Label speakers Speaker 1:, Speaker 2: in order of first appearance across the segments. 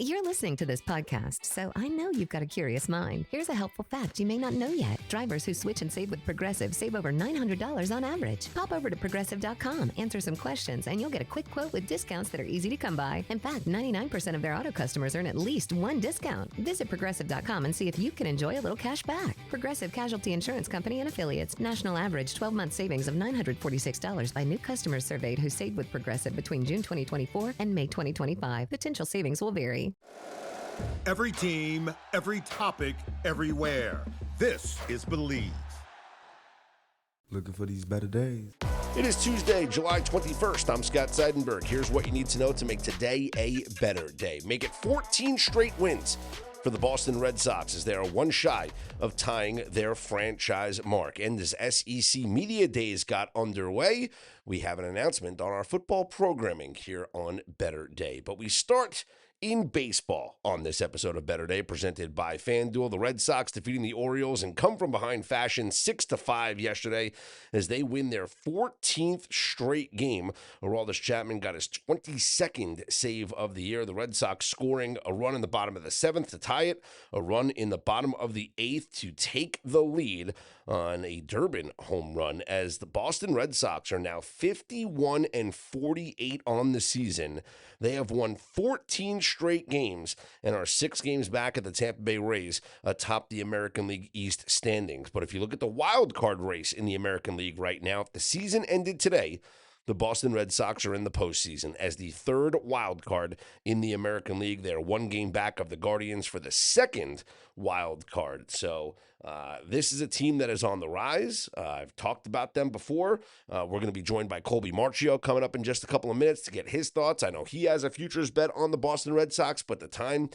Speaker 1: You're listening to this podcast, so I know you've got a curious mind. Here's a helpful fact you may not know yet. Drivers who switch and save with Progressive save over $900 on average. Pop over to Progressive.com, answer some questions, and you'll get a quick quote with discounts that are easy to come by. In fact, 99% of their auto customers earn at least one discount. Visit Progressive.com and see if you can enjoy a little cash back. Progressive Casualty Insurance Company and Affiliates. National average 12-month savings of $946 by new customers surveyed who saved with Progressive between June 2024 and May 2025. Potential savings will vary.
Speaker 2: Every team, every topic, everywhere. This is Believe.
Speaker 3: Looking for these better days.
Speaker 4: It is Tuesday, July 21st. I'm Scott Seidenberg. Here's what you need to know to make today a better day. Make it 14 straight wins for the Boston Red Sox as they are one shy of tying their franchise mark. And as SEC Media Days got underway, we have an announcement on our football programming here on Better Day. But we start in baseball on this episode of Better Day, presented by FanDuel. The Red Sox defeating the Orioles in come-from-behind fashion 6-5 yesterday as they win their 14th straight game. Aroldis Chapman got his 22nd save of the year. The Red Sox scoring a run in the bottom of the 7th to tie it, a run in the bottom of the 8th to take the lead on a Durbin home run, as the Boston Red Sox are now 51-48 on the season. They have won 14 straight games and are 6 games back at the Tampa Bay Rays atop the American League East standings. But if you look at the wild card race in the American League right now, if the season ended today, the Boston Red Sox are in the postseason as the third wild card in the American League. They're 1 game back of the Guardians for the second wild card. So this is a team that is on the rise. I've talked about them before. We're going to be joined by Colby Marchio coming up in just a couple of minutes to get his thoughts. I know he has a futures bet on the Boston Red Sox, but the time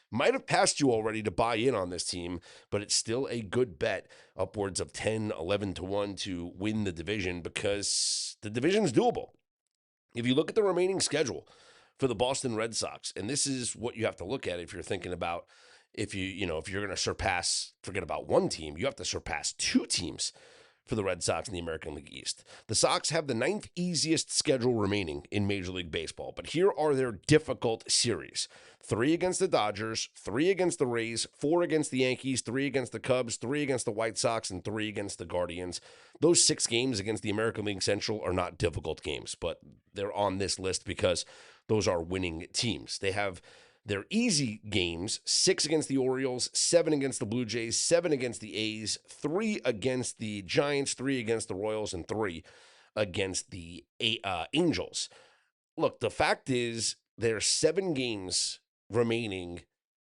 Speaker 4: might have passed you already to buy in on this team, but it's still a good bet, upwards of 10, 11 to 1 to win the division, because the division is doable. If you look at the remaining schedule for the Boston Red Sox, and this is what you have to look at if you're thinking about if you're going to surpass, forget about one team, you have to surpass 2 teams for the Red Sox in the American League East. The Sox have the 9th easiest schedule remaining in Major League Baseball, but here are their difficult series. 3 against the Dodgers, 3 against the Rays, 4 against the Yankees, 3 against the Cubs, 3 against the White Sox, and 3 against the Guardians. Those 6 games against the American League Central are not difficult games, but they're on this list because those are winning teams. They have their easy games: 6 against the Orioles, 7 against the Blue Jays, 7 against the A's, 3 against the Giants, 3 against the Royals, and 3 against the Angels. Look, the fact is there are 7 games remaining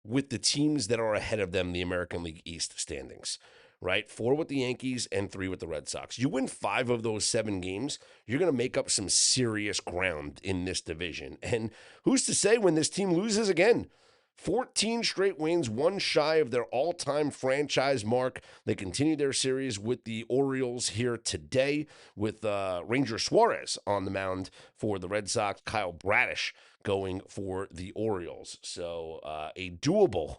Speaker 4: with the teams that are ahead of them in the American League East standings, right? 4 with the Yankees and 3 with the Red Sox. You win 5 of those 7 games, you're going to make up some serious ground in this division. And who's to say when this team loses again? 14 straight wins, 1 shy of their all-time franchise mark. They continue their series with the Orioles here today with Ranger Suarez on the mound for the Red Sox, Kyle Bradish going for the Orioles. So a doable.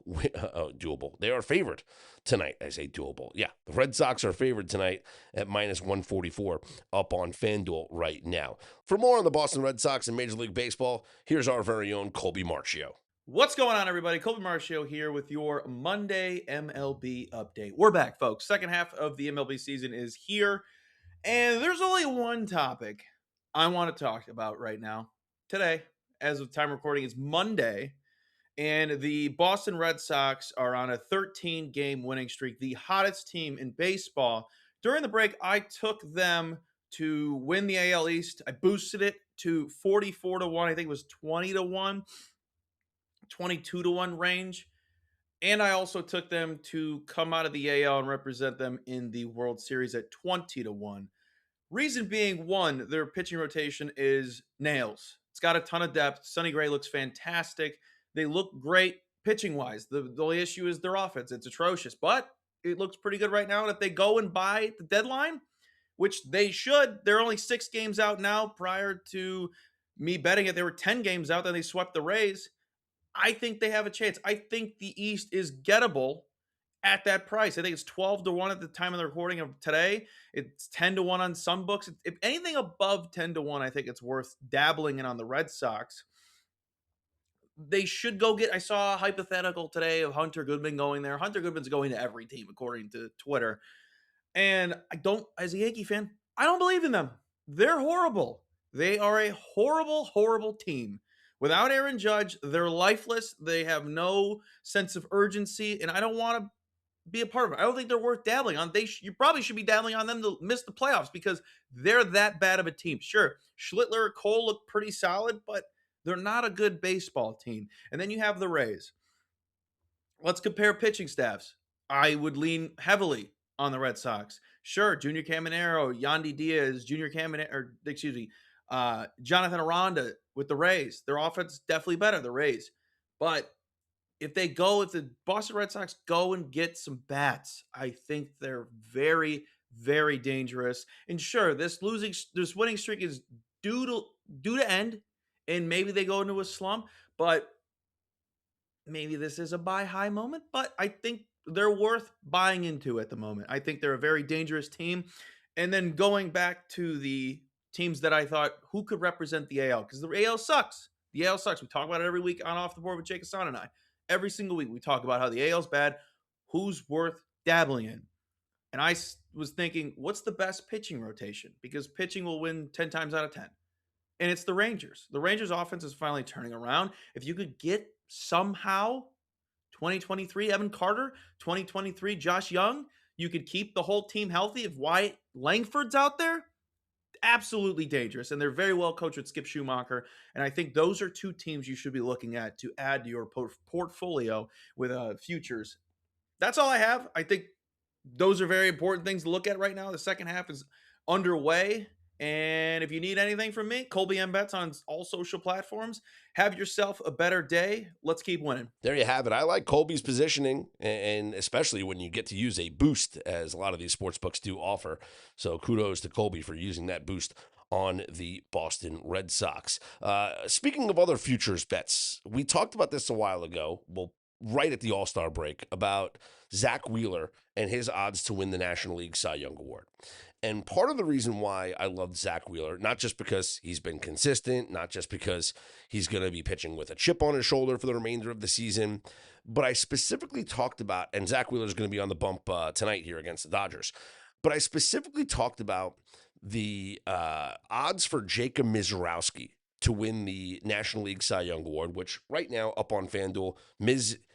Speaker 4: They are favored tonight. I say doable. Yeah, the Red Sox are favored tonight at -144 up on FanDuel right now. For more on the Boston Red Sox and Major League Baseball, here's our very own Colby Marchio.
Speaker 5: What's going on, everybody? Colby Marchio here with your Monday MLB update. We're back, folks. Second half of the MLB season is here, and there's only one topic I want to talk about right now. Today, as of time recording, is Monday, and the Boston Red Sox are on a 13-game winning streak, the hottest team in baseball. During the break, I took them to win the AL East. I boosted it to 44 to 1. I think it was 20 to 1. 22 to 1 range. And I also took them to come out of the AL and represent them in the World Series at 20 to 1. Reason being, one, their pitching rotation is nails. It's got a ton of depth. Sonny Gray looks fantastic. They look great pitching wise. The only issue is their offense. It's atrocious, but it looks pretty good right now. And if they go and buy the deadline, which they should, they're only 6 games out now. Prior to me betting it, they were 10 games out. Then they swept the Rays. I think they have a chance. I think the East is gettable at that price. I think it's 12 to 1 at the time of the recording of today. It's 10 to 1 on some books. If anything above 10 to 1, I think it's worth dabbling in on the Red Sox. they should go get. I saw a hypothetical today of Hunter Goodman going there. Hunter Goodman's going to every team, according to Twitter. And I don't, as a Yankee fan, I don't believe in them. They're horrible. They are a horrible, horrible team. Without Aaron Judge, they're lifeless. They have no sense of urgency, and I don't want to be a part of it. I don't think they're worth dabbling on. You probably should be dabbling on them to miss the playoffs because they're that bad of a team. Sure, Schlittler, Cole look pretty solid, but they're not a good baseball team. And then you have the Rays. Let's compare pitching staffs. I would lean heavily on the Red Sox. Sure, Junior Caminero, Yandy Diaz, Jonathan Aranda with the Rays. Their offense is definitely better, the Rays. But if the Boston Red Sox go and get some bats, I think they're very, very dangerous. And sure, this winning streak is due to end, and maybe they go into a slump, but maybe this is a buy high moment, but I think they're worth buying into at the moment. I think they're a very dangerous team. And then going back to the teams that I thought who could represent the AL, because the AL sucks. The AL sucks. We talk about it every week on Off the Board with Jake Hassan and I. Every single week we talk about how the AL's bad, who's worth dabbling in. And I was thinking, what's the best pitching rotation? Because pitching will win 10 times out of 10. And it's the Rangers. The Rangers offense is finally turning around. If you could get somehow 2023 Evan Carter, 2023 Josh Young, you could keep the whole team healthy. If Wyatt Langford's out there, absolutely dangerous. And they're very well coached with Skip Schumacher. And I think those are two teams you should be looking at to add to your portfolio with futures. That's all I have. I think those are very important things to look at right now. The second half is underway. And if you need anything from me, Colby M. Betts on all social platforms. Have yourself a better day. Let's keep winning.
Speaker 4: There you have it. I like Colby's positioning, and especially when you get to use a boost, as a lot of these sports books do offer. So kudos to Colby for using that boost on the Boston Red Sox. Speaking of other futures bets, we talked about this a while ago, right at the All-Star break, about Zach Wheeler and his odds to win the National League Cy Young Award. And part of the reason why I loved Zach Wheeler, not just because he's been consistent, not just because he's going to be pitching with a chip on his shoulder for the remainder of the season, but I specifically talked about, and Zach Wheeler is going to be on the bump tonight here against the Dodgers, but I specifically talked about the odds for Jacob Misiorowski to win the National League Cy Young Award, which right now up on FanDuel,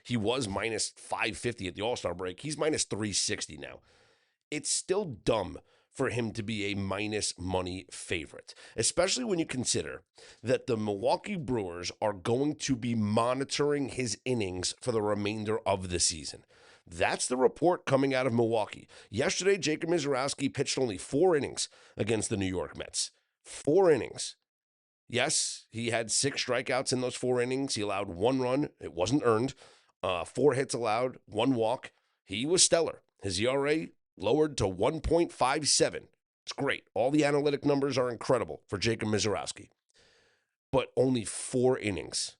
Speaker 4: he was minus 550 at the All-Star break. He's minus 360 now. It's still dumb for him to be a minus money favorite, especially when you consider that the Milwaukee Brewers are going to be monitoring his innings for the remainder of the season. That's the report coming out of Milwaukee. Yesterday, Jacob Misiorowski pitched only 4 innings against the New York Mets. 4 innings. Yes, he had 6 strikeouts in those 4 innings. He allowed 1 run. It wasn't earned. 4 hits allowed, 1 walk. He was stellar. His ERA lowered to 1.57. It's great. All the analytic numbers are incredible for Jacob Misiorowski. But only 4 innings.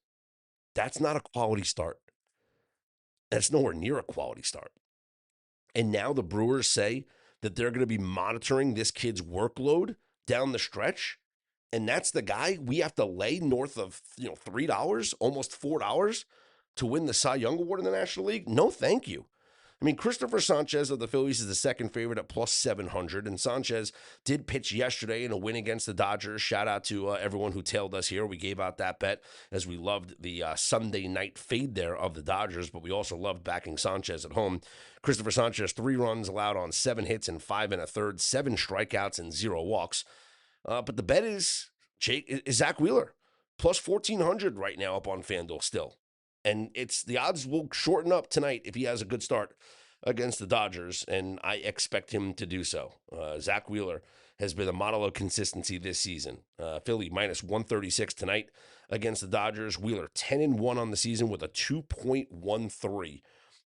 Speaker 4: That's not a quality start. That's nowhere near a quality start. And now the Brewers say that they're going to be monitoring this kid's workload down the stretch. And that's the guy we have to lay north of $3, almost $4 to win the Cy Young Award in the National League? No, thank you. I mean, Christopher Sanchez of the Phillies is the second favorite at plus 700, and Sanchez did pitch yesterday in a win against the Dodgers. Shout out to everyone who tailed us here. We gave out that bet as we loved the Sunday night fade there of the Dodgers, but we also loved backing Sanchez at home. Christopher Sanchez, 3 runs allowed on 7 hits and 5 1/3, 7 strikeouts and 0 walks. But the bet is Zach Wheeler, plus 1,400 right now up on FanDuel still. And the odds will shorten up tonight if he has a good start against the Dodgers, and I expect him to do so. Zach Wheeler has been a model of consistency this season. Philly minus 136 tonight against the Dodgers. Wheeler 10-1 on the season with a 2.13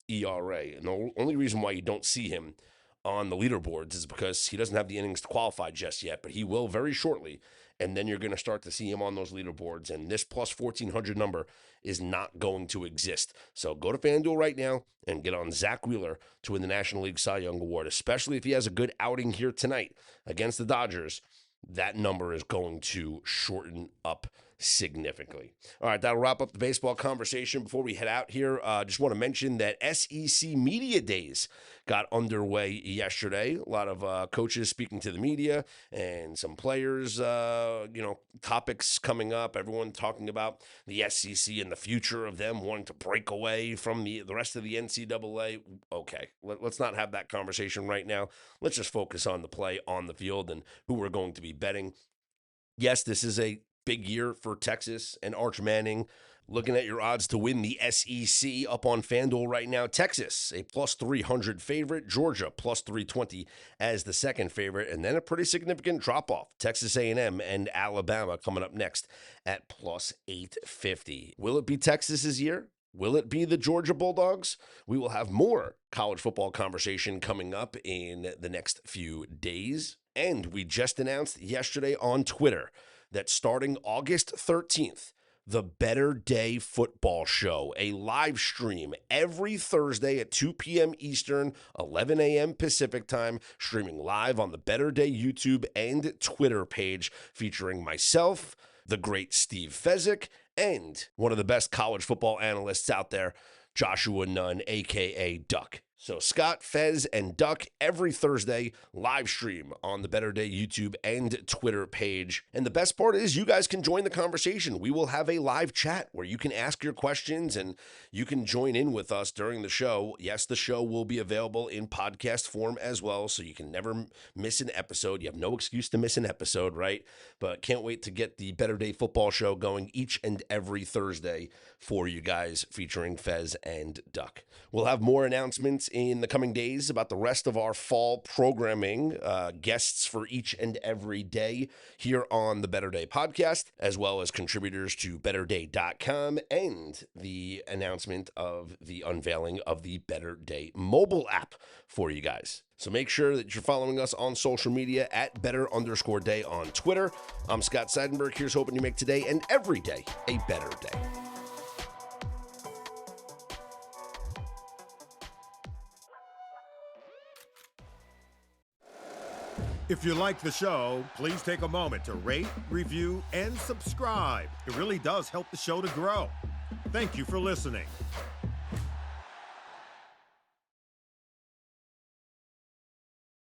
Speaker 4: ERA. And the only reason why you don't see him on the leaderboards is because he doesn't have the innings to qualify just yet, but he will very shortly. And then you're going to start to see him on those leaderboards. And this plus 1,400 number is not going to exist. So go to FanDuel right now and get on Zach Wheeler to win the National League Cy Young Award, especially if he has a good outing here tonight against the Dodgers. That number is going to shorten up significantly. All right, that'll wrap up the baseball conversation. Before we head out here, just want to mention that SEC Media Days got underway yesterday. A lot of coaches speaking to the media and some players, topics coming up. Everyone talking about the SEC and the future of them wanting to break away from the rest of the NCAA. Okay, let's not have that conversation right now. Let's just focus on the play on the field and who we're going to be betting. Yes, this is a big year for Texas and Arch Manning. Looking at your odds to win the SEC up on FanDuel right now, Texas, a plus 300 favorite, Georgia, plus 320 as the second favorite, and then a pretty significant drop-off. Texas A&M and Alabama coming up next at plus 850. Will it be Texas's year? Will it be the Georgia Bulldogs? We will have more college football conversation coming up in the next few days. And we just announced yesterday on Twitter that starting August 13th, the Better Day Football Show, a live stream every Thursday at 2 p.m. Eastern, 11 a.m. Pacific time, streaming live on the Better Day YouTube and Twitter page, featuring myself, the great Steve Fezzik, and one of the best college football analysts out there, Joshua Nunn, a.k.a. Duck. So Scott, Fez, and Duck every Thursday, live stream on the Better Day YouTube and Twitter page. And the best part is you guys can join the conversation. We will have a live chat where you can ask your questions and you can join in with us during the show. Yes, the show will be available in podcast form as well, so you can never miss an episode. You have no excuse to miss an episode, right? But can't wait to get the Better Day Football Show going each and every Thursday for you guys, featuring Fez and Duck. We'll have more announcements in the coming days about the rest of our fall programming, guests for each and every day here on the Better Day podcast, as well as contributors to betterday.com and the announcement of the unveiling of the Better Day mobile app for you guys. So make sure that you're following us on social media at better_day on Twitter. I'm Scott Seidenberg. Here's hoping you make today and every day a better day.
Speaker 2: If you like the show, please take a moment to rate, review, and subscribe. It really does help the show to grow. Thank you for listening.